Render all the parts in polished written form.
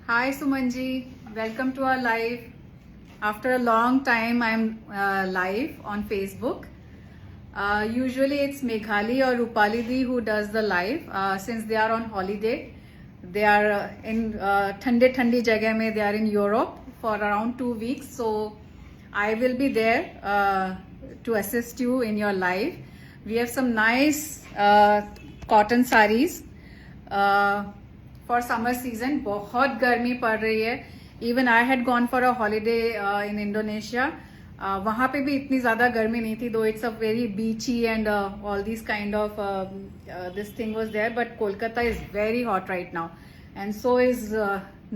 Hi Sumanji, welcome to our live. After a long time, I'm live on Facebook. Usually it's Meghali or Rupali Di who does the live since they are on holiday. They are in thande jagah mein, they are in Europe for around 2 weeks. So I will be there to assist you in your live. We have some nice cotton sarees. For summer season बहुत गर्मी पड़ रही है. Even I had gone for a holiday in Indonesia. वहाँ पे भी इतनी ज़्यादा गर्मी नहीं थी, though it's a very beachy and all this kind of this thing was there. But Kolkata is very hot right now and so is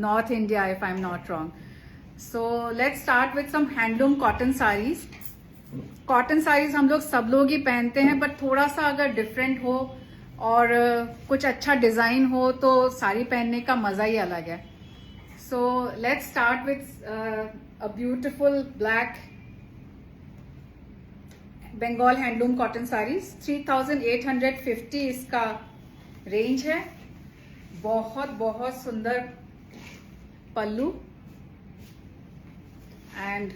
north India if I am not wrong. So let's start with some handloom cotton sarees. Cotton saris हम लोग सब लोग ही पहनते हैं, but थोड़ा सा अगर different हो और कुछ अच्छा डिजाइन हो तो साड़ी पहनने का मजा ही अलग है. So let's start with a beautiful black Bengal handloom cotton saris. 3850 इसका रेंज है. बहुत बहुत सुंदर pallu and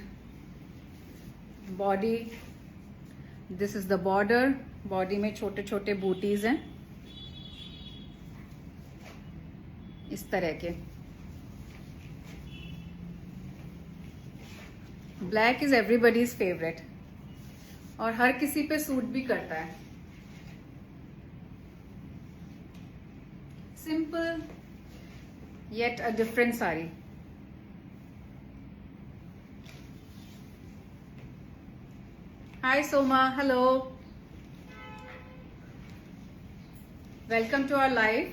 body. This is the border. Body में छोटे छोटे बूटीज हैं इस तरह के. ब्लैक इज एवरीबडीज फेवरेट और हर किसी पे सूट भी करता है. Simple yet a different sari. Hi Soma, hello, welcome to our live.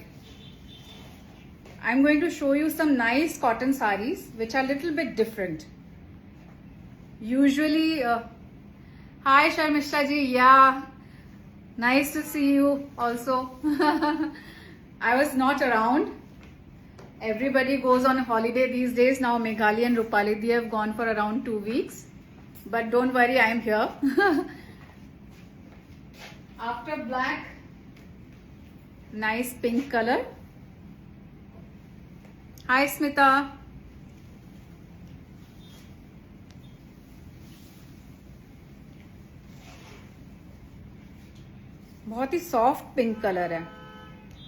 I'm going to show you some nice cotton sarees which are little bit different. Usually hi Sharmishta ji, yeah, nice to see you also. I was not around. Everybody goes on holiday these days. Now Meghali and Rupali Di have gone for around 2 weeks, but don't worry, I am here. After black, nice pink color. Hi Smita. बहुत ही soft pink colour है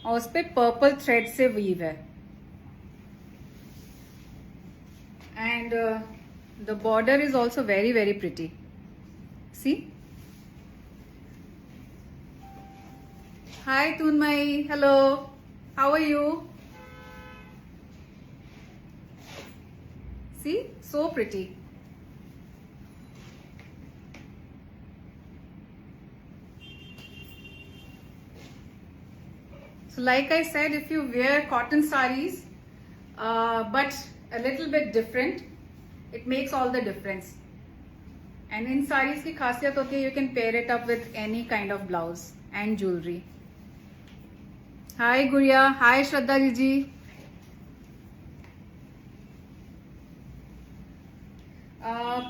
और उस पे purple thread से weave है. And the border is also very very pretty. See. Hi Tunmai, hello, how are you? See, so pretty. So like I said, if you wear cotton sarees but a little bit different, it makes all the difference. And in sarees की खासियत होती है, you can pair it up with any kind of blouse and jewelry. Hi Guria, hi Shraddha Ji.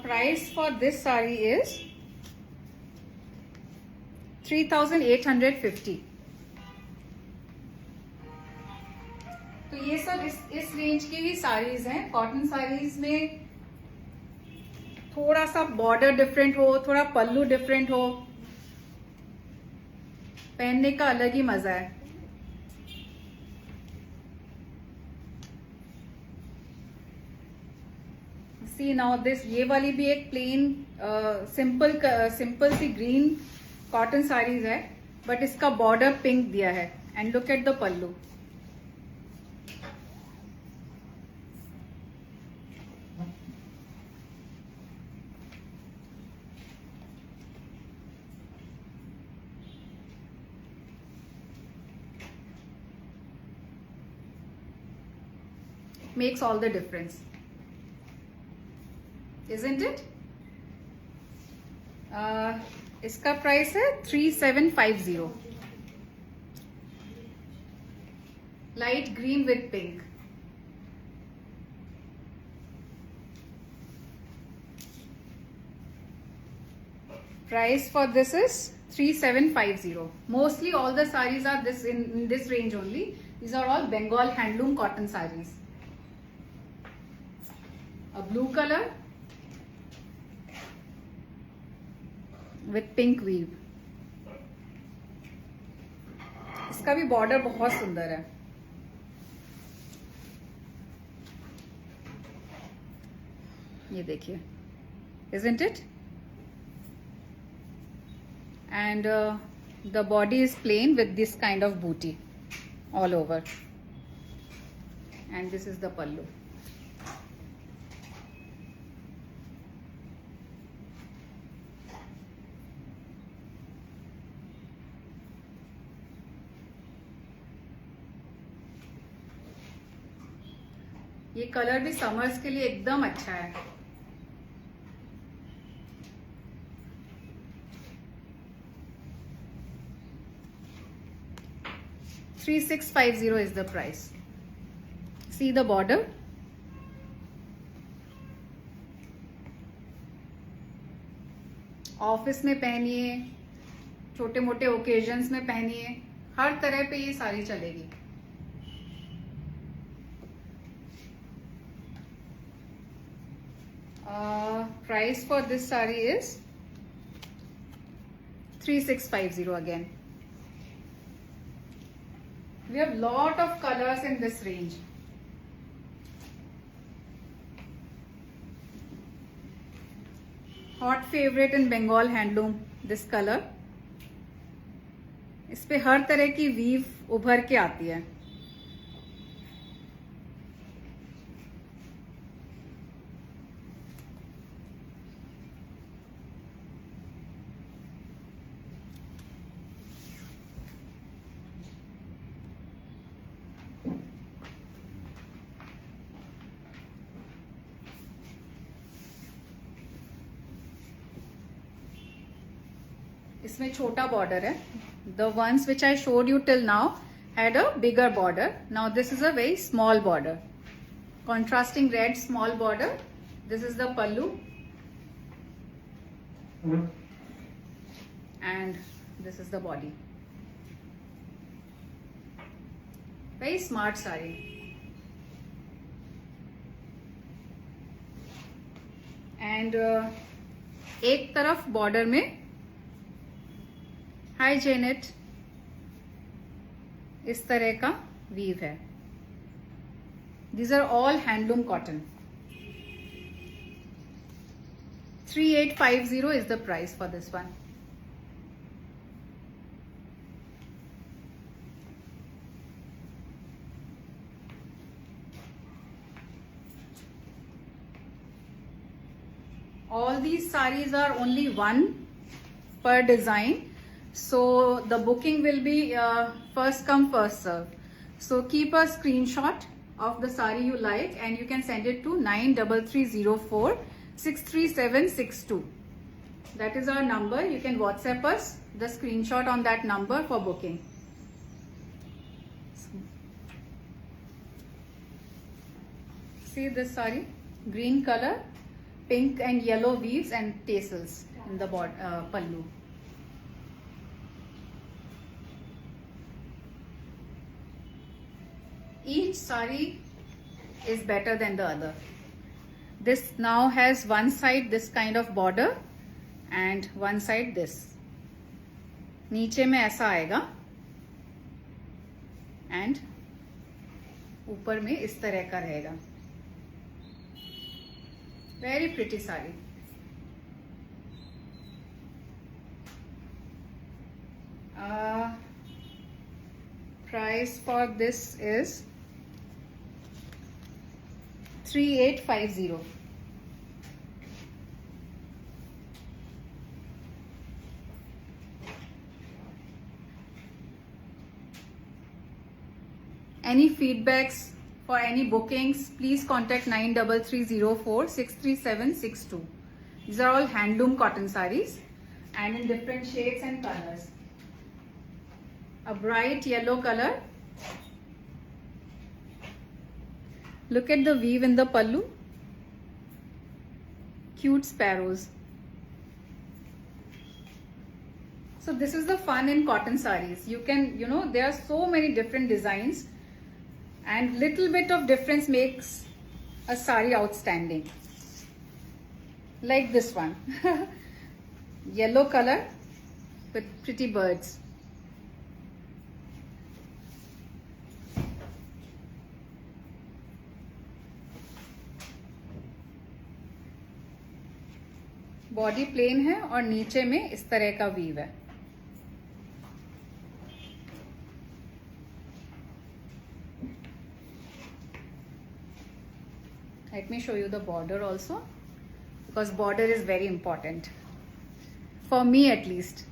Price for this saree is 3850. तो ये सब इस range की ही साड़ीज हैं. कॉटन साड़ीज में थोड़ा सा बॉर्डर डिफरेंट हो, थोड़ा पल्लू डिफरेंट हो, पहनने का अलग ही मजा है. सी नाउ दिस, ये वाली भी एक प्लेन सिंपल सी ग्रीन कॉटन साड़ीज है, बट इसका बॉर्डर पिंक दिया है. And look at the pallu. Makes all the difference, isn't it? इसका प्राइस है 3750. Light green with pink. Price for this is 3750. Mostly all the sarees are this in this range only. These are all Bengal handloom cotton sarees. a blue color with pink weave. इसका भी border बहुत सुंदर है. ये देखिए, isn't it? And the body is plain with this kind of booty all over, and this is the pallu. ये colour भी summers के लिए एकदम अच्छा है. $3650 is the price. See the border. Office में पहनिए, छोटे मोटे ओकेजन्स में पहनिए, हर तरह पे ये साड़ी चलेगी. Price for this saree is 3650 again. We have lot of colors in this range. Hot favorite in Bengal handloom, this color. इस पे हर तरह की वीव उभर के आती है. इसमें छोटा बॉर्डर है. The ones which I showed you till now had a bigger border. Now this is a very small border. Contrasting red small border. This is the pallu. And this is the body. Very smart saree. And एक तरफ border में high Janet इस तरह का weave है. These are all handloom cotton. 3850 is the price for this one. All these sarees are only one per design. So the booking will be first come first serve. So keep a screenshot of the saree you like and you can send it to 93304 63762. That is our number. You can WhatsApp us the screenshot on that number for booking. See this saree, green color, pink and yellow weaves and tassels in the pallu. Each saree is better than the other. This now has one side this kind of border and one side this. नीचे में ऐसा आएगा and ऊपर में इस तरह का रहेगा. Very pretty saree. Price for this is 3850. Any feedbacks for any bookings, please contact 93304 63762. These are all handloom cotton sarees and in different shades and colors. A bright yellow color. Look at the weave in the pallu. Cute sparrows. So this is the fun in cotton sarees. You can, there are so many different designs and little bit of difference makes a saree outstanding. like this one. Yellow color with pretty birds. Body plain है और नीचे में इस तरह का weave है. Let me show you the border also, because border is very important for me at least.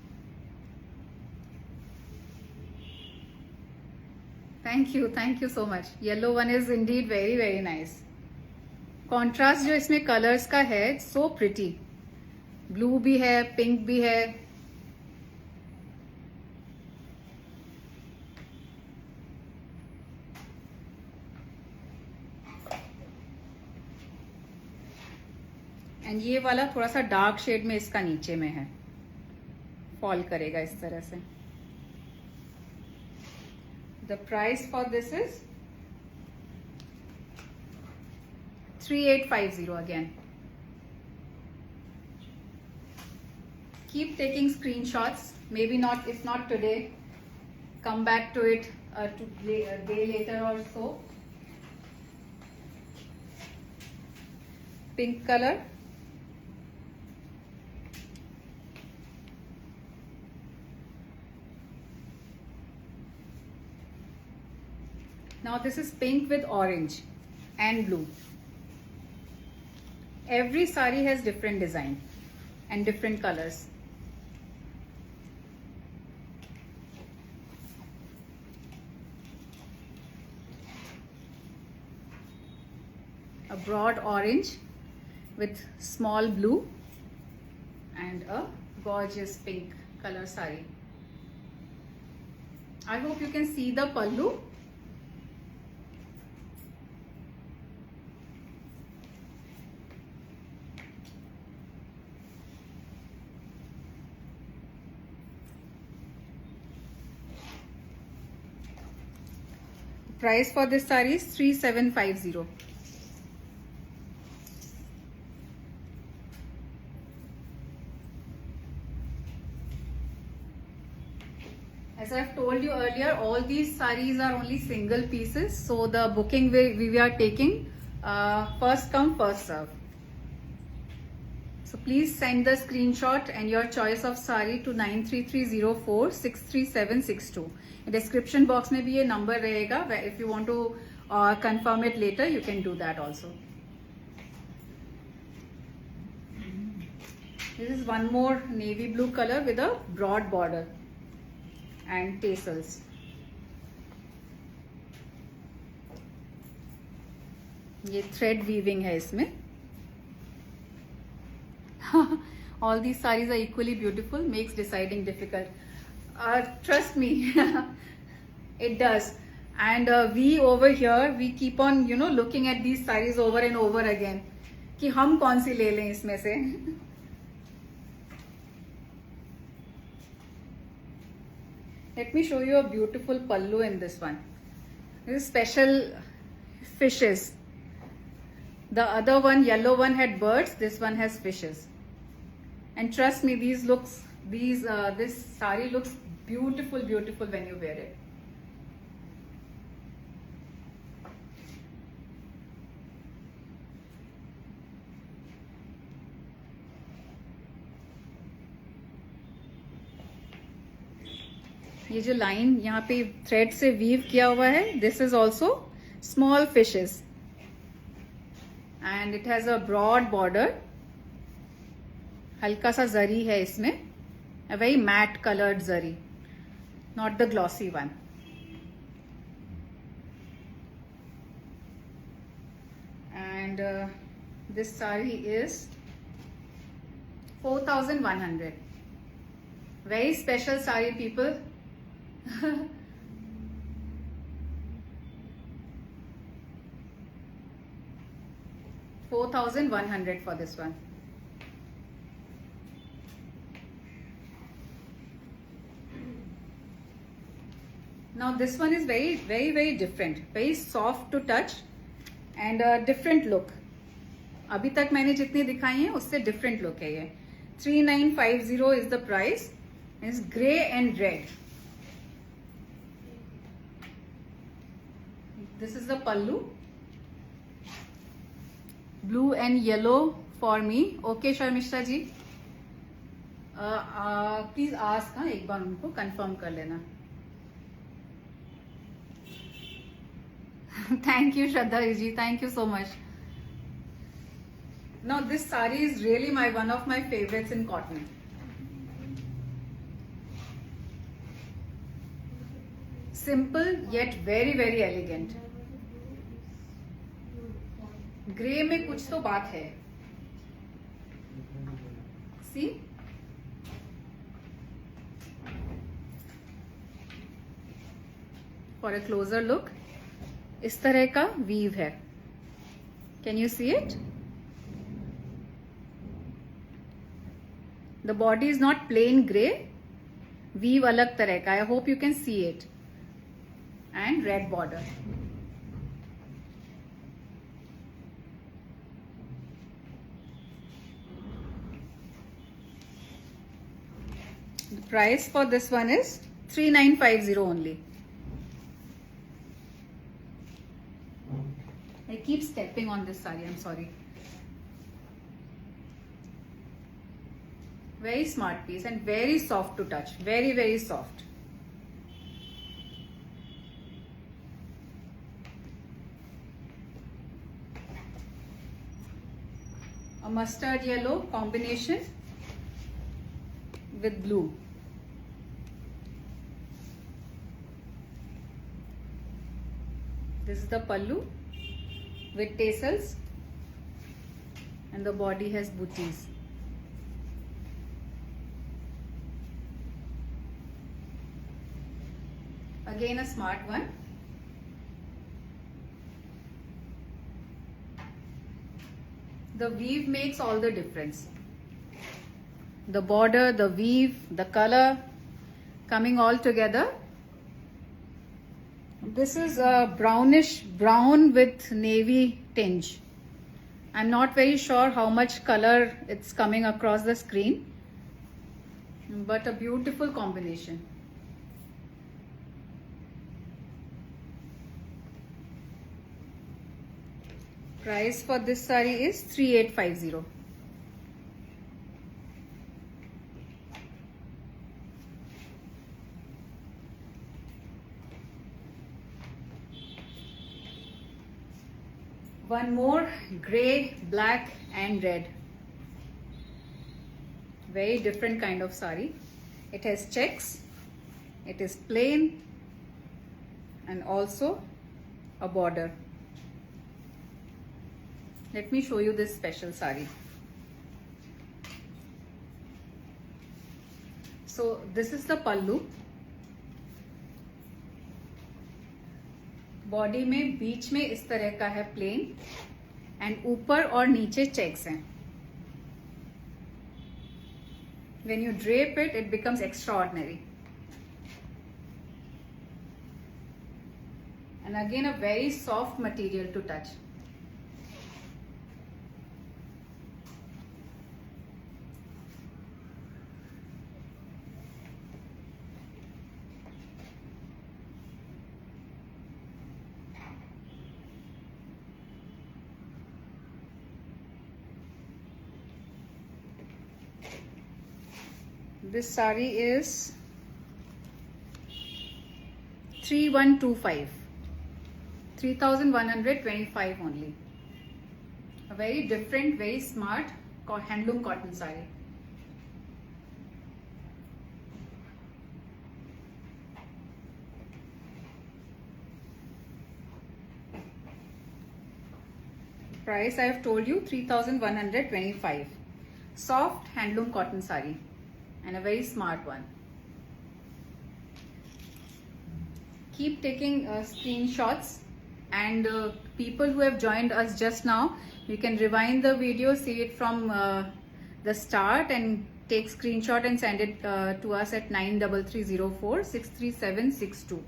Thank you so much. Yellow one is indeed very nice. Contrast जो इसमें colors का है, so pretty. Blue भी है, pink भी है. And ये वाला थोड़ा सा डार्क शेड में इसका नीचे में है, फॉल करेगा इस तरह से. The price for this is 3850 again. Keep taking screenshots, maybe not, if not today, come back to it a day later or so. Pink color. Now this is pink with orange and blue. Every sari has different design and different colors. A broad orange with small blue and a gorgeous pink color sari. I hope you can see the pallu. Price for this saree is 3750. As I've told you earlier, all these sarees are only single pieces, so the booking we are taking first come first serve. So please send the screenshot and your choice of saree to 93304636762. Description box में भी ये number रहेगा. If you want to confirm it later, you can do that also. This is one more navy blue color with a broad border and tassels. ये thread weaving है इसमें. All these sarees are equally beautiful, makes deciding difficult. Trust me, it does. And we over here, we keep on, looking at these sarees over and over again. कि हम कौन सी ले लें इसमें से. Let me show you a beautiful pallu in this one. This is special fishes. The other one, yellow one, had birds. This one has fishes. And trust me, this saree looks beautiful when you wear it. ये जो line यहाँ पे thread से weave किया हुआ है, this is also small fishes and it has a broad border. हल्का सा जरी है इसमें, a very matte colored zari, not the glossy one. And this saree is 4100. Very special saree, people. 4100 for this one. Now this one is very different, very soft to touch and a different look. अभी तक मैंने जितनी दिखाई हैं उससे different look है ये. 3950 is the price. It's grey and red. This is the pallu. Blue and yellow for me. Okay, Sharmishra ji. Please ask, हाँ एक बार उनको कंफर्म कर लेना. Thank you Shraddha ji, thank you so much. Now this saree is really one of my favorites in cotton. Simple yet very very elegant. Grey में कुछ तो बात है. See? For a closer look, इस तरह का weave है. Can you see it? The body is not plain grey. Weave अलग तरह का. I hope you can see it. And red border. The price for this one is 3950 only. I keep stepping on this saree, I'm sorry. Very smart piece and very soft to touch. Very very soft. A mustard yellow combination with blue. This is the pallu with tassels and the body has booties. Again a smart one. The weave makes all the difference. The border, the weave, the color coming all together. This is a brownish brown with navy tinge. I'm not very sure how much color it's coming across the screen, but a beautiful combination. Price for this saree is 3850. One more, grey, black and red. Very different kind of saree. It has checks, it is plain and also a border. Let me show you this special saree. So this is the pallu. Body में बीच में इस तरह का है plane and ऊपर और नीचे checks हैं. When you drape it, it becomes extraordinary. And again a very soft material to touch. This saree is 3125, 3125 only. A very different, very smart handloom cotton saree. Price I have told you 3125. Soft handloom cotton saree. And a very smart one. Keep taking screenshots, and people who have joined us just now, you can rewind the video, see it from the start and take screenshot and send it to us at 9330463762.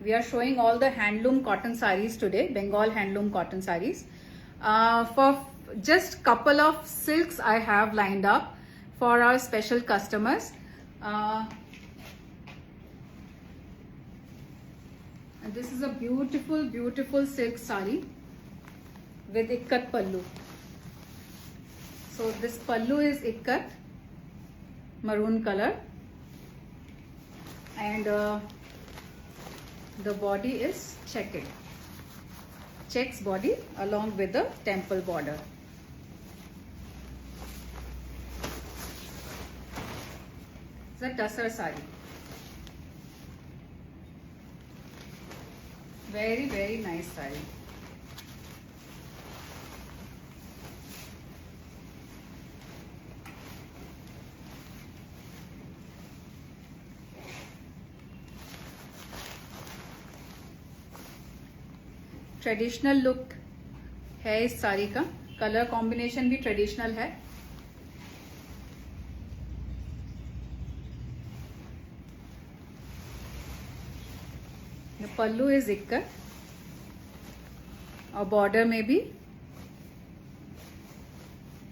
We are showing all the handloom cotton sarees today, Bengal handloom cotton sarees. For just couple of silks I have lined up for our special customers. And this is a beautiful silk sari with ikkat pallu. So this pallu is ikkat, maroon color, and the body is checkered, checks body along with the temple border. It's a tussar sari. Very nice sari. Traditional look है इस साड़ी का, colour combination भी traditional है. पल्लू is ikat और border में भी.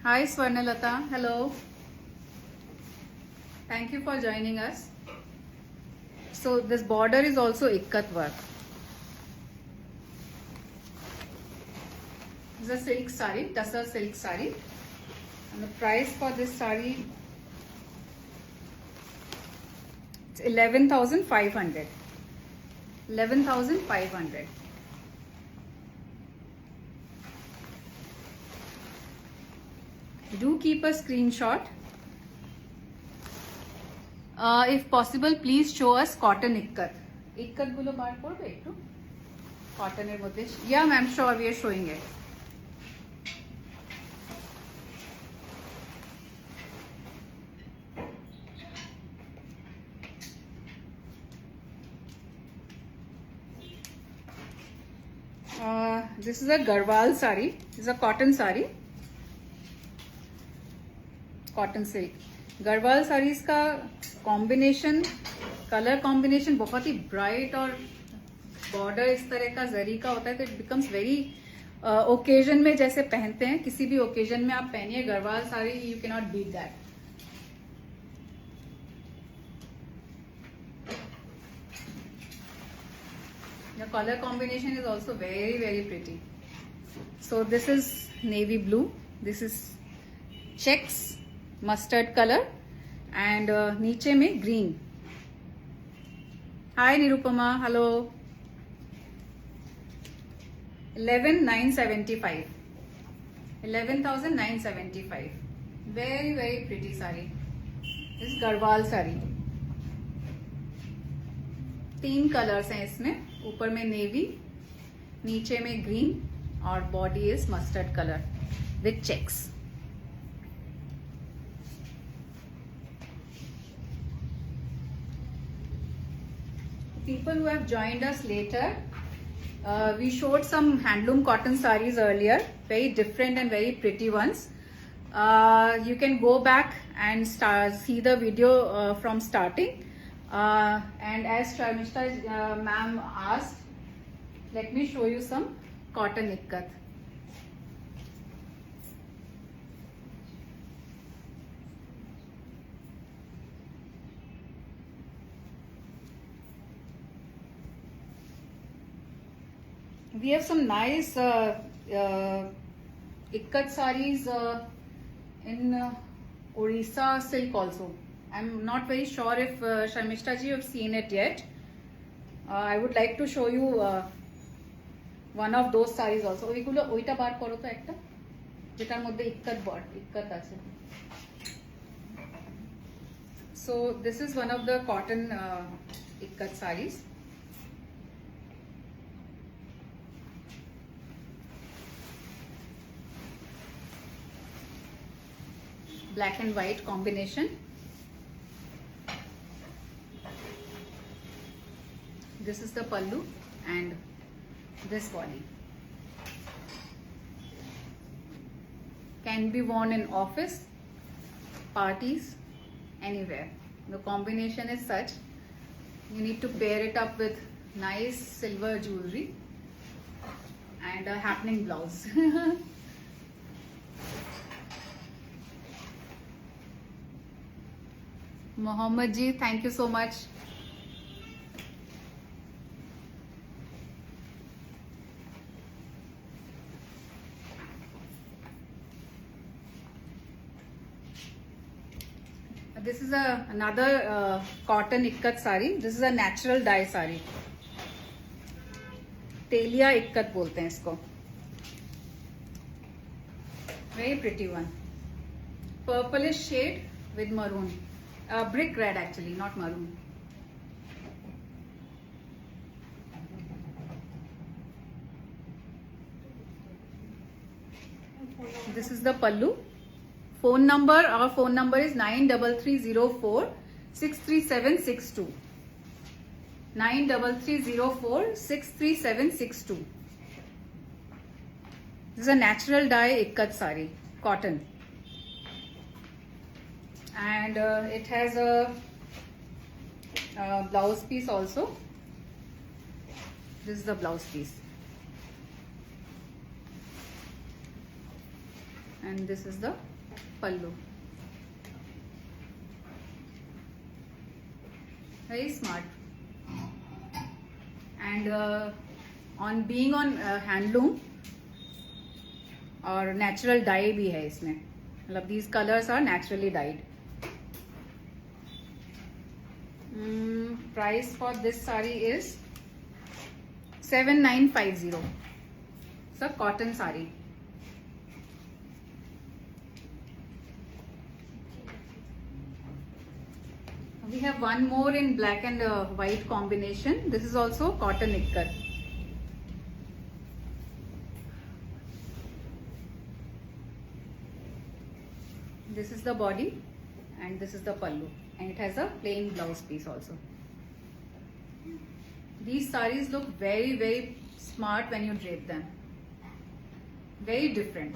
Hi Swarnalata, hello, thank you for joining us. So this border is also ikat work. It's a silk sari, tussar silk sari, and the price for this sari, it's 11,500. 11,500. Do keep a screenshot. If possible, please show us cotton ikkat. Ikkat gulo bar korbe ekটু cotton er moddhe. Yeah, ma'am, sure, we are showing it. This is a Garhwal sari. This is a cotton sari, cotton silk. Garhwal sarees का combination, colour combination बहुत ही bright और border इस तरह का जरी का होता है, तो इट बिकम्स वेरी ओकेजन में जैसे पहनते हैं, किसी भी ओकेजन में आप पहनिए Garhwal sari, you can not beat that. The color combination is also very pretty. So this is navy blue, this is checks mustard color, and नीचे में green. Hi Nirupama, hello. 11,975. 11,975. Very pretty sari. This is Garhwal sari. 3 colours हैं इसमें, ऊपर में navy, नीचे में green और body is mustard colour with checks. People who have joined us later, we showed some handloom cotton sarees earlier, very different and very pretty ones. You can go back and see the video from starting. And as Sharmishta ma'am asked, let me show you some cotton ikkat. We have some nice ikkat sarees in Orissa silk also. I'm not very sure if Sharmishta ji have seen it yet. I would like to show you one of those sarees also. ওইগুলো ওইটা বার করো তো একটা, যেটার মধ্যে ইক্কাত আছে. So this is one of the cotton ikkat sarees. Black and white combination. This is the pallu and this body. Can be worn in office, parties, anywhere. The combination is such, you need to pair it up with nice silver jewelry and a happening blouse. Mohammed ji, thank you so much. This is another cotton ikkat sari. This is a natural dye sari. Telia ikat बोलते हैं इसको. Very pretty one. Purplish shade with maroon. Brick red actually, not maroon. This is the pallu. Phone number, our phone number is 93304 63762. 93304 63762. This is a natural dye ikkat sari, cotton. And it has a blouse piece also. This is the blouse piece. And this is the pallu. Very smart. And on being on handloom और natural dye भी है इसमें, मतलब these colors are naturally dyed. Price for this sari is 7950. It's a cotton sari. We have one more in black and white combination. This is also cotton ikkat. This is the body and this is the pallu, and it has a plain blouse piece also. These sarees look very, very smart when you drape them. Very different.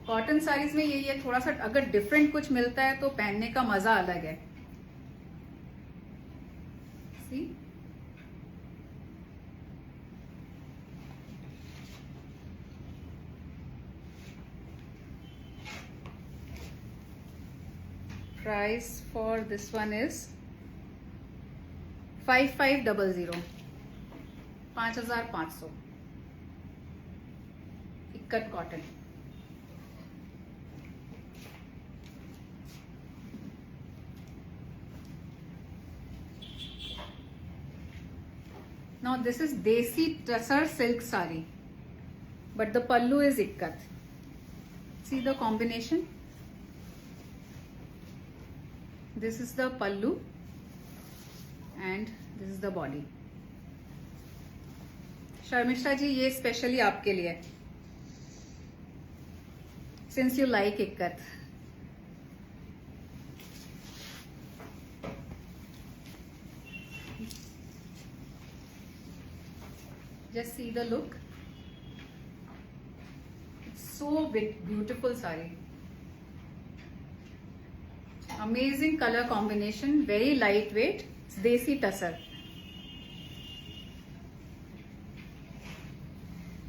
Cotton saris में यही है, थोड़ा सा अगर different कुछ मिलता है तो पहनने का मजा अलग है. See? Price for this one is 5500. 5500. Ikat cotton. Now this is desi tussar silk sari, but the pallu is ikkat. See the combination. This is the pallu and this is the body. Sharmishtha ji, ये specially आपके लिए, since you like ikkat. Just see the look. It's so beautiful sari. Amazing color combination. Very lightweight. It's desi tussar.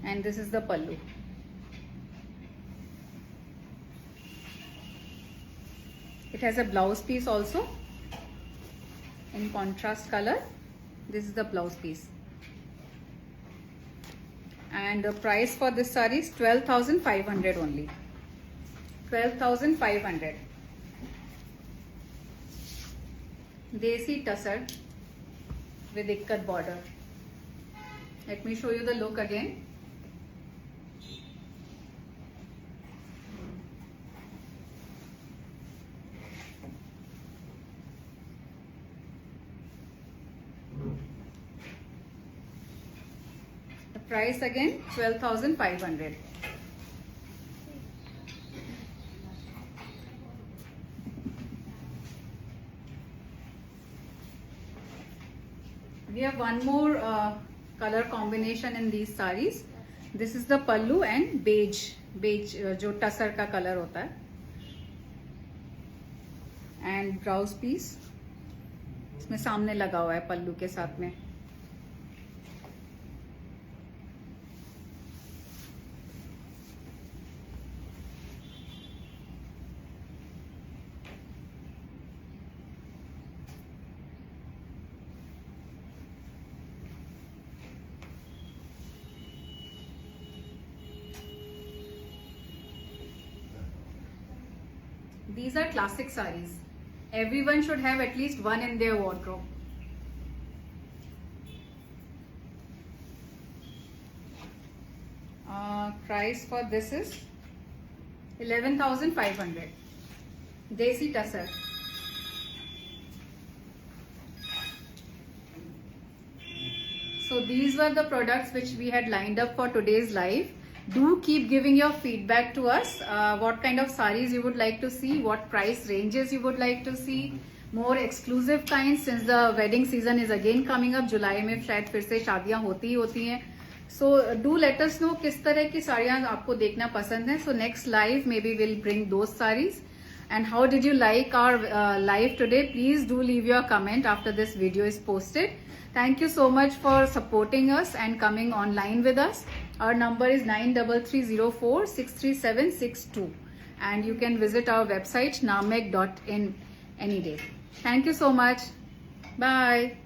And this is the pallu. It has a blouse piece also in contrast color. This is the blouse piece. And the price for this saree is 12,500 only. 12,500. Desi tussar with ikkat border. Let me show you the look again. The price again 12,500. We have one more color combination in these sarees. This is the pallu and beige जो टसर का colour होता है, and blouse piece इसमें सामने लगा हुआ है पल्लू के साथ में. These are classic sarees. Everyone should have at least one in their wardrobe. Price for this is 11,500. Desi Tussar. So these were the products which we had lined up for today's live. Do keep giving your feedback to us. What kind of sarees you would like to see, what price ranges you would like to see, more exclusive kinds, since the wedding season is again coming up. July में शायद फिर से शादियां होती ही होती हैं. So do let us know किस तरह की साड़ियां आपको देखना पसंद है. So next live maybe we'll bring those sarees. And how did you like our live today? Please do leave your comment after this video is posted. Thank you so much for supporting us and coming online with us. Our number is 9330463762, and you can visit our website namek.in any day. Thank you so much. Bye.